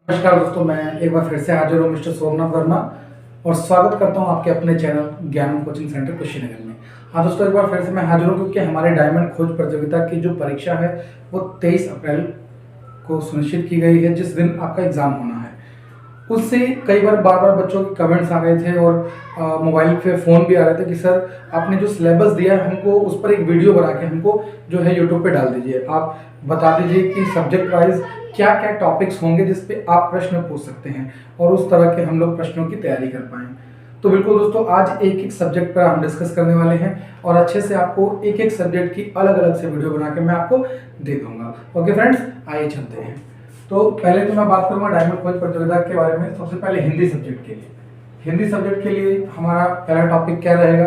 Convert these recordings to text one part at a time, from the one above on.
नमस्कार दोस्तों, मैं एक बार फिर से हाजिर हूँ मिस्टर सोमनाथ वर्मा और स्वागत करता हूँ आपके अपने चैनल ज्ञान कोचिंग सेंटर कुशीनगर में। हाँ दोस्तों, एक बार फिर से मैं हाजिर हूँ क्योंकि हमारे डायमंड खोज प्रतियोगिता की जो परीक्षा है वो 23 अप्रैल को सुनिश्चित की गई है, जिस दिन आपका एग्ज़ाम होना है। उससे कई बार बार बच्चों के कमेंट्स आ रहे थे और मोबाइल पे फ़ोन भी आ रहे थे कि सर आपने जो सिलेबस दिया है हमको उस पर एक वीडियो बना के हमको जो है यूट्यूब पे डाल दीजिए। आप बता दीजिए कि सब्जेक्ट वाइज क्या क्या टॉपिक्स होंगे जिस पे आप प्रश्न पूछ सकते हैं और उस तरह के हम लोग प्रश्नों की तैयारी कर पाएँ। तो बिल्कुल दोस्तों, आज एक एक सब्जेक्ट पर हम डिस्कस करने वाले हैं और अच्छे से आपको एक एक सब्जेक्ट की अलग अलग से वीडियो बना के मैं आपको दे दूंगा। ओके फ्रेंड्स, आइए चलते हैं। तो पहले तो मैं बात करूंगा डायमंड खोज प्रतियोगिता के बारे में। सबसे पहले हिंदी सब्जेक्ट के लिए, हिंदी सब्जेक्ट के लिए हमारा पहला टॉपिक क्या रहेगा।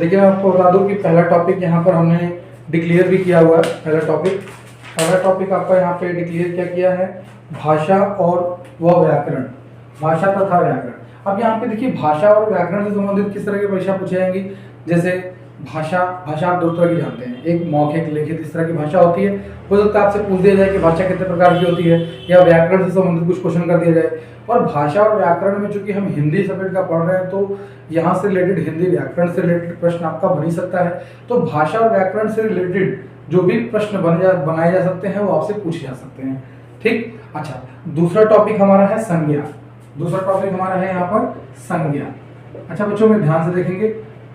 देखिए, मैं आपको बता दूं कि पहला टॉपिक यहाँ पर हमने डिक्लेयर भी किया हुआ है। पहला टॉपिक आपका यहाँ पे डिक्लेयर क्या किया है, भाषा और व व्याकरण, भाषा तथा व्याकरण। अब यहाँ पे देखिए, भाषा और व्याकरण से संबंधित किस तरह की परीक्षा पूछी जाएंगी। जैसे भाषा आप दो तरह की जानते हैं, एक मौखिक लिखित, इस तरह की भाषा होती है। हो सकता है आपसे पूछ दिया जाए कि भाषा कितने प्रकार की होती है, या व्याकरण से संबंधित कुछ क्वेश्चन कर दिया जाए। और भाषा और व्याकरण में चूंकि हम हिंदी सब्जेक्ट का पढ़ रहे हैं तो यहाँ से रिलेटेड, हिंदी व्याकरण से रिलेटेड प्रश्न आपका बन ही सकता है। तो भाषा और व्याकरण से रिलेटेड जो भी प्रश्न बनाए जा सकते हैं वो आपसे पूछे जा सकते हैं। ठीक, अच्छा, दूसरा टॉपिक हमारा है संज्ञा। दूसरा टॉपिक हमारा है यहाँ पर संज्ञा। अच्छा बच्चों, में ध्यान से देखेंगे,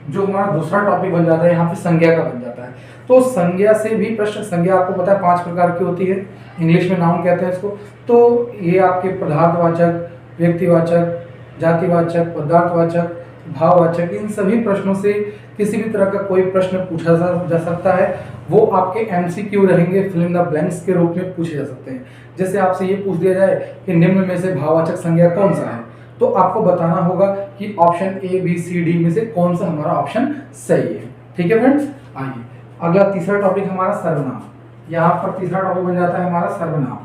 जो हमारा दूसरा टॉपिक बन जाता है यहाँ पे संज्ञा का बन जाता है। तो संज्ञा से भी प्रश्न, संज्ञा आपको पता है 5 प्रकार की होती है, इंग्लिश में नाउन कहते हैं इसको। तो ये आपके पदार्थवाचक, व्यक्तिवाचक, जातिवाचक, पदार्थवाचक, भाववाचक, इन सभी प्रश्नों से किसी भी तरह का कोई प्रश्न पूछा जा सकता है। वो आपके एमसीक्यू रहेंगे, फिल इन द ब्लैंक्स के रूप में पूछे जा सकते हैं। जैसे आपसे ये पूछ दिया जाए कि निम्न में से भाववाचक संज्ञा कौन सा है, तो आपको बताना होगा कि option A B C D में से कौन सा हमारा ऑप्शन सही है। ठीक है फ्रेंड्स, आइए अगला तीसरा टॉपिक हमारा सर्वनाम। यहाँ पर तीसरा टॉपिक बन जाता है हमारा सर्वनाम।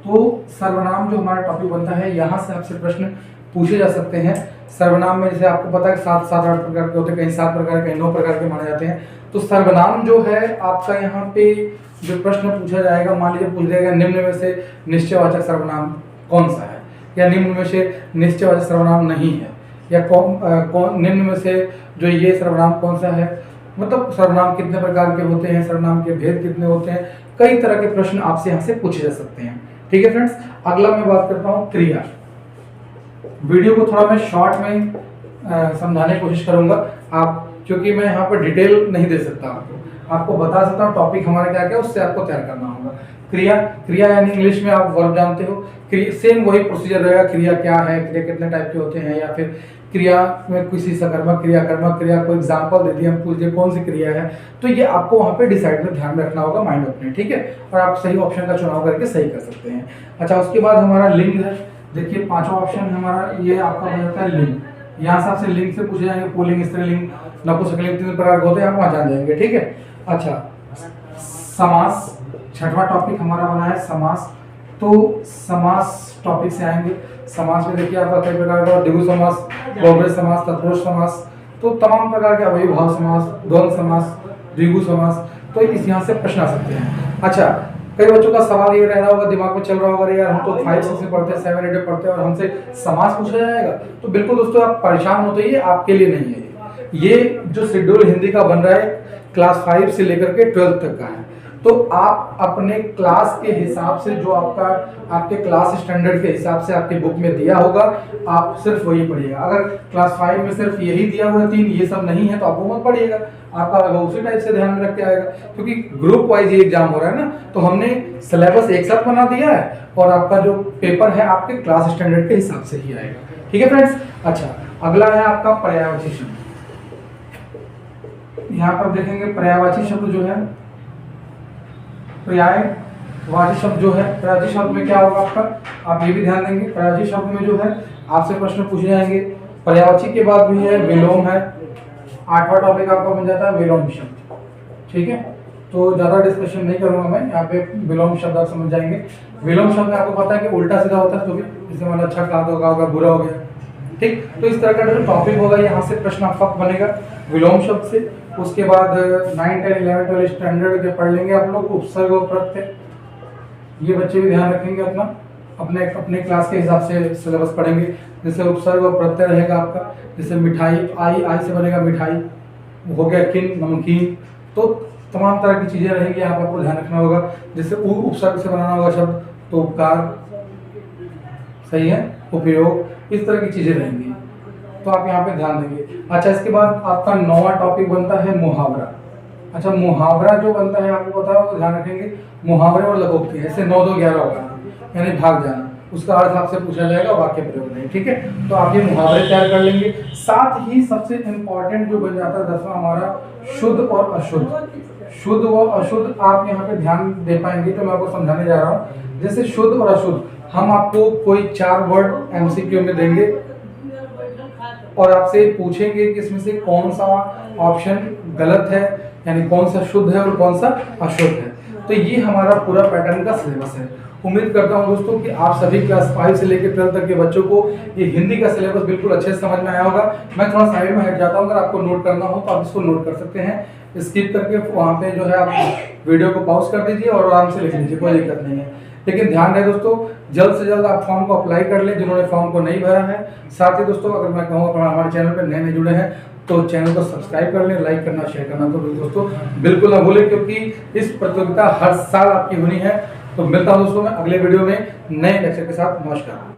तो सर्वनाम जो हमारा टॉपिक बनता है, यहाँ से आपसे प्रश्न पूछे जा सकते हैं। सर्वनाम में जैसे आपको पता है 7-8 प्रकार के होते हैं, कहीं 7 प्रकार, कहीं 9 प्रकार के माने जाते हैं। तो सर्वनाम जो है आपका यहाँ पे जो प्रश्न पूछा जाएगा, मान लीजिए पूछ जाएगा निम्न में से निश्चयवाचक सर्वनाम कौन सा है, या निम्न में से निश्चयवाचक सर्वनाम नहीं है, या कौन निम्न में से जो ये सर्वनाम कौन सा है, मतलब सर्वनाम कितने प्रकार के होते हैं, सर्वनाम के भेद कितने होते हैं, कई तरह के प्रश्न आपसे यहाँ से पूछे जा सकते हैं। ठीक है फ्रेंड्स, अगला मैं बात करता हूँ क्रिया। वीडियो को थोड़ा मैं शॉर्ट में समझाने की कोशिश करूंगा, आप क्योंकि मैं यहाँ पर डिटेल नहीं दे सकता, आपको बता सकता हूँ टॉपिक हमारा क्या क्या, उससे आपको तैयार करना होगा। क्रिया यानी इंग्लिश में आप वर्ब जानते हो, सेम वही प्रोसीजर रहेगा। क्रिया क्या है, क्रिया कितने टाइप के होते हैं, या फिर क्रिया में किसी सकर्मक क्रिया, कर्मक क्रिया, कोई एग्जांपल दे दिए, हम पूछ दिए कौन सी क्रिया है, तो ये आपको वहाँ पे डिसाइड में ध्यान में रखना होगा, माइंड अपने। ठीक है, और आप सही ऑप्शन का चुनाव करके सही कर सकते हैं। अच्छा, उसके बाद हमारा लिंग है। देखिए, 5वां ऑप्शन हमारा ये आपका हो जाता है लिंग। यहाँ से आपसे लिंग से पूछे जाएंगे, पुल्लिंग, स्त्रीलिंग, नपुंसकलिंग, 3 प्रकार के होते हैं, आप वहाँ जान जाएंगे। ठीक है, अच्छा, समास, 6वां टॉपिक हमारा बना है समास। तो समास टॉपिक से आएंगे। समास में देखिए आपका कई प्रकार का, द्विगु समास, बहुब्रीहि समास, तत्पुरुष समास, तो तमाम प्रकार के अव्ययीभाव समास, द्वंद्व समास, द्विगु समास, तो इस यहाँ से प्रश्न आ सकते हैं। अच्छा, कई बच्चों का सवाल ये रह रहा होगा, दिमाग में चल रहा होगा, यार हम तो 5-6 में पढ़ते हैं, 7-8 पढ़ते हैं और हमसे समास पूछा जाएगा। तो बिल्कुल दोस्तों, आप परेशान होते, ये आपके लिए नहीं है। ये जो शेड्यूल हिंदी का बन रहा है क्लास 5 से लेकर के 12th तक का है। तो आप अपने क्लास के हिसाब से, जो आपके क्लास स्टैंडर्ड के हिसाब से आपकी बुक में दिया होगा, आप सिर्फ वही पढ़िएगा। अगर क्लास 5 में सिर्फ यही दिया हुआ है 3, ये सब नहीं है, तो आप वो मत पढ़िएगा, आपका उसी टाइप से ध्यान में रख के आएगा। क्योंकि ग्रुप वाइज ये एग्जाम हो रहा है ना, तो हमने सिलेबस एक साथ बना दिया है और आपका जो पेपर है आपके क्लास स्टैंडर्ड के हिसाब से ही आएगा। ठीक है फ्रेंड्स, अच्छा, अगला है आपका पर्यायवाची शब्द। यहाँ पर देखेंगे पर्यायवाची शब्द जो है, पर्यायवाची शब्द जो है, पर्यायवाची शब्द में क्या होगा आपका, आप ये भी ध्यान देंगे। पर्यायवाची शब्द में जो है आपसे प्रश्न पूछे जाएंगे। पर्यायवाची के बाद भी है विलोम है। 8वां टॉपिक आपका बन जाता है विलोम शब्द। ठीक है, तो ज्यादा डिस्कशन नहीं करूंगा मैं, यहाँ पे विलोम शब्द आप समझ जाएंगे। विलोम शब्द में आपको पता है कि उल्टा सीधा होता है, तो भी जैसे मतलब अच्छा कहा तो होगा, बुरा हो गया। ठीक, तो इस तरह का जो टॉपिक होगा, यहाँ से प्रश्न आपका बनेगा विलोम शब्द से। उसके बाद 9, 10, 11, 12 स्टैंडर्ड के पढ़ लेंगे आप लोग, उपसर्ग और प्रत्यय, ये बच्चे भी ध्यान रखेंगे अपना। अपने अपने क्लास के हिसाब से सिलेबस पढ़ेंगे। जैसे उपसर्ग और प्रत्यय रहेगा आपका, जैसे मिठाई, आई से बनेगा मिठाई, हो गया किन, नमकीन। तो तमाम तरह की चीज़ें रहेंगी, यहाँ पर आपको ध्यान रखना होगा। जैसे उपसर्ग से बनाना होगा शब्द, तो उपकार, सही है, उपयोग, इस तरह की चीज़ें रहेंगी, तो आप यहाँ पे ध्यान देंगे। अच्छा, इसके बाद आपका 9वां टॉपिक बनता है मुहावरा। अच्छा, मुहावरा जो बनता है आपको पता है, ध्यान रखेंगे, मुहावरे और लघोक्ति, ऐसे 9 2 11 होगा, यानी भाग जाना, उसका अर्थ आपसे पूछा जाएगा, वाक्य प्रयोग नहीं, ठीक है। तो आप ये मुहावरे तैयार कर लेंगे। साथ ही सबसे इम्पोर्टेंट जो बन जाता है 10वां हमारा, शुद्ध और अशुद्ध। शुद्ध व अशुद्ध आप यहाँ पे ध्यान दे पाएंगे, तो मैं आपको समझाने जा रहा हूँ। जैसे शुद्ध और अशुद्ध, हम आपको कोई 4 वर्ड एमसीक्यू में देंगे और आपसे पूछेंगे कि इसमें से कौन सा ऑप्शन गलत है, यानी कौन सा शुद्ध है और कौन सा अशुद्ध है। तो ये हमारा पूरा पैटर्न का सिलेबस है। उम्मीद करता हूँ दोस्तों कि आप सभी क्लास 5 से लेकर 12 तक के बच्चों को ये हिंदी का सिलेबस बिल्कुल अच्छे से समझ में आया होगा। मैं थोड़ा साइड में हट जाता हूँ, अगर आपको नोट करना हो तो आप इसको नोट कर सकते हैं, स्किप करके वहाँ पे जो है आप वीडियो को पॉज कर दीजिए और आराम से लिख लीजिए, कोई दिक्कत नहीं है। लेकिन ध्यान रहे दोस्तों, जल्द से जल्द आप फॉर्म को अप्लाई कर लें जिन्होंने फॉर्म को नहीं भरा है। साथ ही दोस्तों, अगर मैं कहूँ हमारे चैनल पर नए जुड़े हैं तो चैनल को सब्सक्राइब कर लें, लाइक करना, शेयर करना तो दोस्तों बिल्कुल ना भूलें, क्योंकि इस प्रतियोगिता हर साल आपकी होनी है। तो मिलता हूँ दोस्तों मैं अगले वीडियो में नए लेक्चर के साथ। नमस्कार।